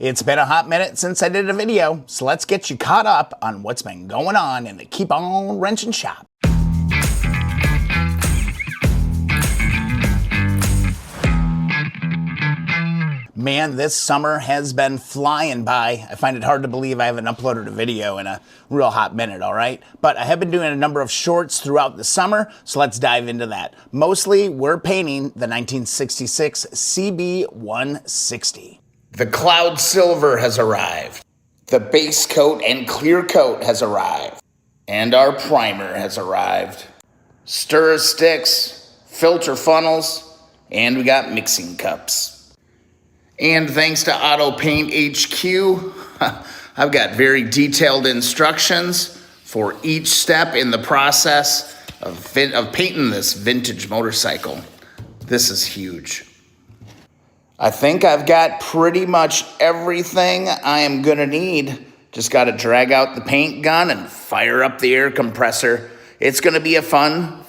It's been a hot minute since I did a video, so let's get you caught up on what's been going on in the Keep On Wrenching shop. Man, this summer has been flying by. I find it hard to believe I haven't uploaded a video in a real hot minute, all right? But I have been doing a number of shorts throughout the summer, so let's dive into that. Mostly, we're painting the 1966 CB160. The cloud silver has arrived. The base coat and clear coat has arrived. And our primer has arrived. Stir sticks, filter funnels, and we got mixing cups. And thanks to Auto Paint HQ, I've got very detailed instructions for each step in the process of painting this vintage motorcycle. This is huge. I think I've got pretty much everything I am gonna need. Just gotta drag out the paint gun and fire up the air compressor. It's gonna be a fun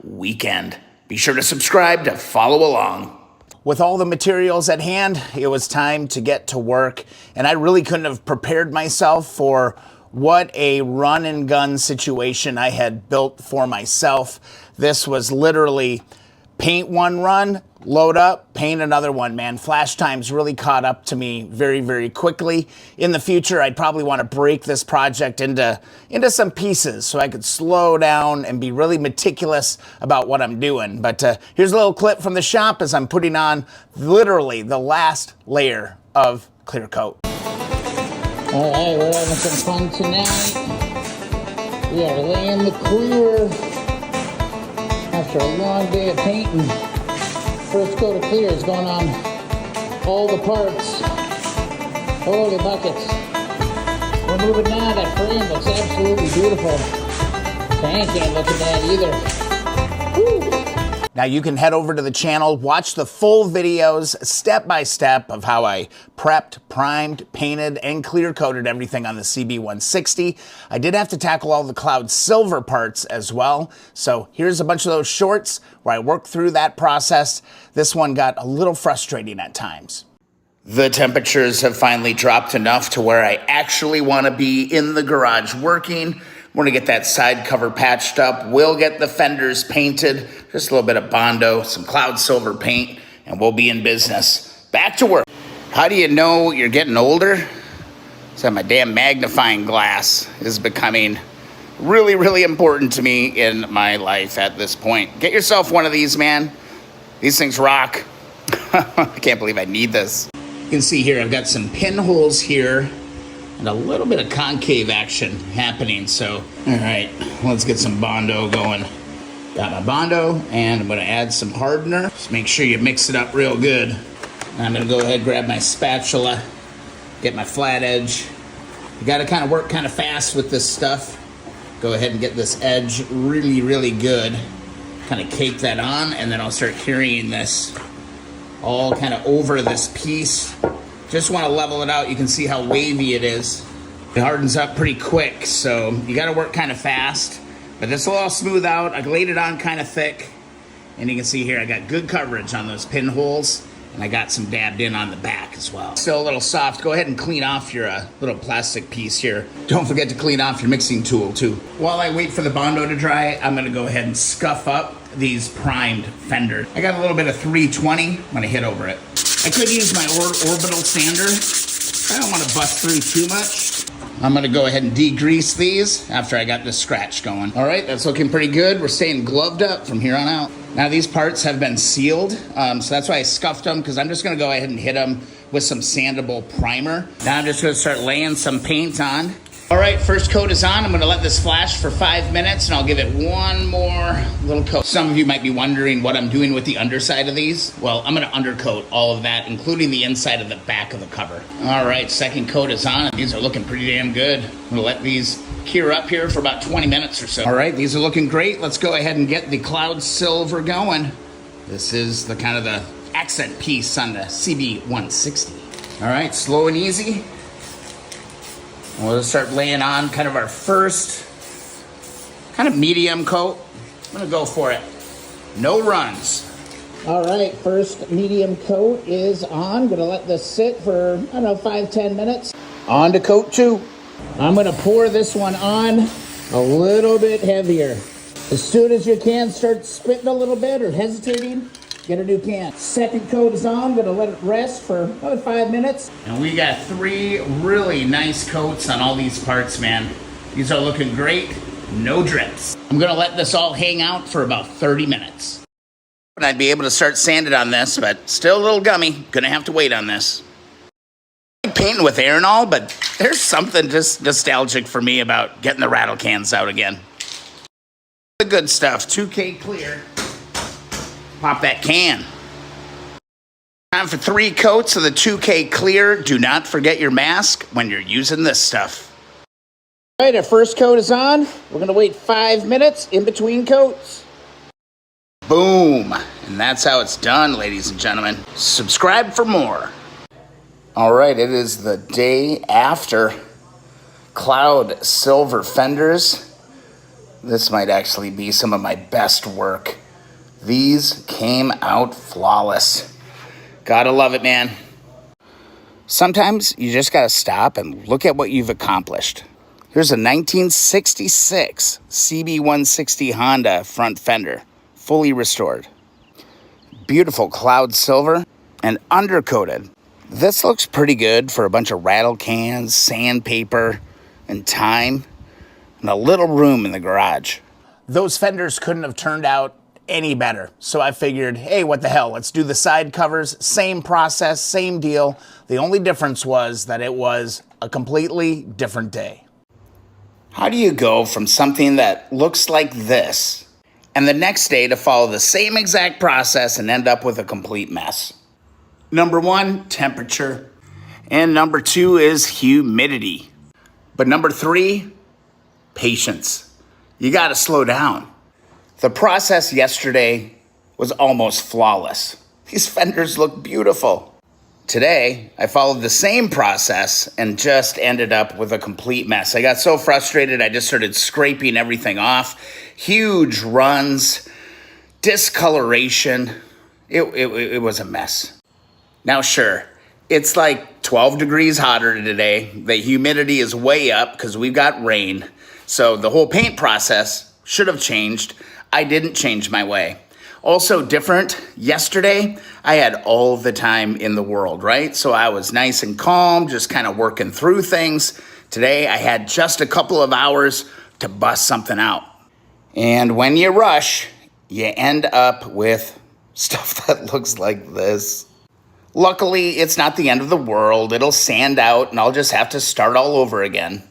weekend. Be sure to subscribe to follow along. With all the materials at hand, it was time to get to work, and I really couldn't have prepared myself for what a run and gun situation I had built for myself. This was literally paint one run, load up, paint another one, man. Flash times really caught up to me very quickly. In the future, I'd probably want to break this project into some pieces so I could slow down and be really meticulous about what I'm doing. But here's a little clip from the shop as I'm putting on literally the last layer of clear coat. All right, we're having some fun tonight. We are laying the clear after a long day of painting. First coat of clear is going on all the parts. Holy buckets. We're moving now. That frame looks absolutely beautiful. Tank ain't looking bad either. Woo. Now you can head over to the channel, watch the full videos step by step of how I prepped, primed, painted, and clear coated everything on the CB160. I did have to tackle all the cloud silver parts as well. So here's a bunch of those shorts where I worked through that process. This one got a little frustrating at times. The temperatures have finally dropped enough to where I actually want to be in the garage working. We're gonna get that side cover patched up. We'll get the fenders painted, just a little bit of Bondo, some cloud silver paint, and we'll be in business. Back to work. How do you know you're getting older? So my damn magnifying glass is becoming really important to me in my life at this point. Get yourself one of these, man. These things rock. I can't believe I need this. You can see here, I've got some pinholes here and a little bit of concave action happening. So, all right, let's get some Bondo going. Got my Bondo, and I'm gonna add some hardener. Just make sure you mix it up real good. I'm gonna go ahead and grab my spatula, get my flat edge. You gotta kind of work kind of fast with this stuff. Go ahead and get this edge really good. Kind of cake that on, and then I'll start carrying this all kind of over this piece. Just want to level it out. You can see how wavy it is. It hardens up pretty quick, so you got to work kind of fast. But this will all smooth out. I laid it on kind of thick, and you can see here I got good coverage on those pinholes, and I got some dabbed in on the back as well. Still a little soft. Go ahead and clean off your little plastic piece here. Don't forget to clean off your mixing tool too. While I wait for the Bondo to dry, I'm going to go ahead and scuff up these primed fenders. I got a little bit of 320. I'm going to hit over it. I could use my orbital sander. I don't want to bust through too much. I'm gonna go ahead and degrease these after I got this scratch going. All right, that's looking pretty good. We're staying gloved up from here on out. Now these parts have been sealed, so that's why I scuffed them, because I'm just gonna go ahead and hit them with some sandable primer. Now I'm just gonna start laying some paint on. All right, first coat is on. I'm gonna let this flash for 5 minutes, and I'll give it one more little coat. Some of you might be wondering what I'm doing with the underside of these. Well, I'm gonna undercoat all of that, including the inside of the back of the cover. All right, second coat is on. These are looking pretty damn good. I'm gonna let these cure up here for about 20 minutes or so. All right, these are looking great. Let's go ahead and get the cloud silver going. This is the kind of the accent piece on the CB160. All right, slow and easy. We'll start laying on kind of our first kind of medium coat. I'm gonna go for it. No runs. All right, first medium coat is on. Gonna let this sit for, I don't know, 5-10 minutes. On to coat 2. I'm gonna pour this one on a little bit heavier. As soon as your can starts spitting a little bit or hesitating, get a new can. Second coat is on. Gonna let it rest for about 5 minutes. And we got 3 really nice coats on all these parts, man. These are looking great, no drips. I'm gonna let this all hang out for about 30 minutes. And I'd be able to start sanding on this, but still a little gummy. Gonna have to wait on this. I like painting with air and all, but there's something just nostalgic for me about getting the rattle cans out again. The good stuff, 2K clear. Pop that can. Time for 3 coats of the 2K clear. Do not forget your mask when you're using this stuff. All right, our first coat is on. We're gonna wait 5 minutes in between coats. Boom. And that's how it's done, ladies and gentlemen. Subscribe for more. All right, it is the day after Cloud Silver Fenders. This might actually be some of my best work. These came out flawless. Gotta love it, man. Sometimes you just gotta stop and look at what you've accomplished. Here's a 1966 CB160 Honda front fender, fully restored. Beautiful cloud silver and undercoated. This looks pretty good for a bunch of rattle cans, sandpaper, and time, and a little room in the garage. Those fenders couldn't have turned out any better. So I figured, hey, what the hell? Let's do the side covers. Same process, same deal. The only difference was that it was a completely different day. How do you go from something that looks like this and the next day to follow the same exact process and end up with a complete mess? Number 1, temperature. And number 2 is humidity. But number 3, patience. You gotta slow down. The process yesterday was almost flawless. These fenders look beautiful. Today, I followed the same process and just ended up with a complete mess. I got so frustrated, I just started scraping everything off. Huge runs, discoloration. It was a mess. Now, sure, it's like 12 degrees hotter today. The humidity is way up because we've got rain. So the whole paint process should have changed. I didn't change my way. Also different, yesterday, I had all the time in the world, right? So I was nice and calm, just kind of working through things. Today, I had just a couple of hours to bust something out. And when you rush, you end up with stuff that looks like this. Luckily, it's not the end of the world. It'll sand out, and I'll just have to start all over again.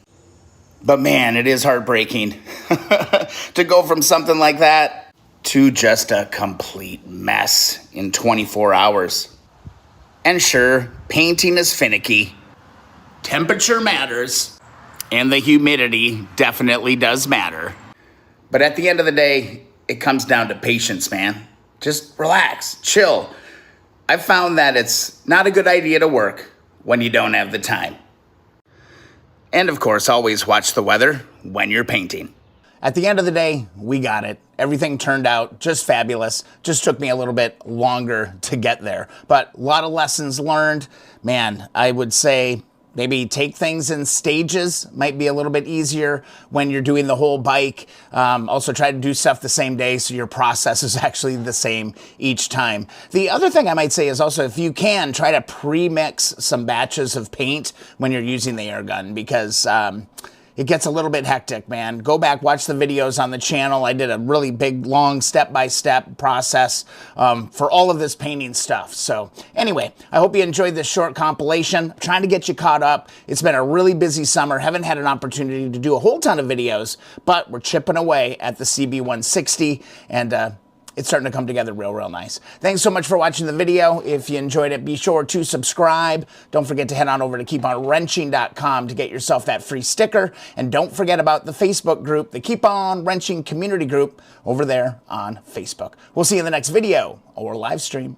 But man, it is heartbreaking to go from something like that to just a complete mess in 24 hours. And sure, painting is finicky. Temperature matters, and the humidity definitely does matter. But at the end of the day, it comes down to patience, man. Just relax, chill. I've found that it's not a good idea to work when you don't have the time. And of course, always watch the weather when you're painting. At the end of the day, we got it. Everything turned out just fabulous. Just took me a little bit longer to get there. But a lot of lessons learned. Man, I would say maybe take things in stages. Might be a little bit easier when you're doing the whole bike. Also try to do stuff the same day so your process is actually the same each time. The other thing I might say is also, if you can, try to pre-mix some batches of paint when you're using the air gun, because it gets a little bit hectic, man. Go back, watch the videos on the channel. I did a really big, long, step-by-step process for all of this painting stuff. So anyway, I hope you enjoyed this short compilation. I'm trying to get you caught up. It's been a really busy summer. Haven't had an opportunity to do a whole ton of videos, but we're chipping away at the CB160, and it's starting to come together real nice. Thanks so much for watching the video. If you enjoyed it, be sure to subscribe. Don't forget to head on over to keeponwrenching.com to get yourself that free sticker. And don't forget about the Facebook group, the Keep On Wrenching community group over there on Facebook. We'll see you in the next video or live stream.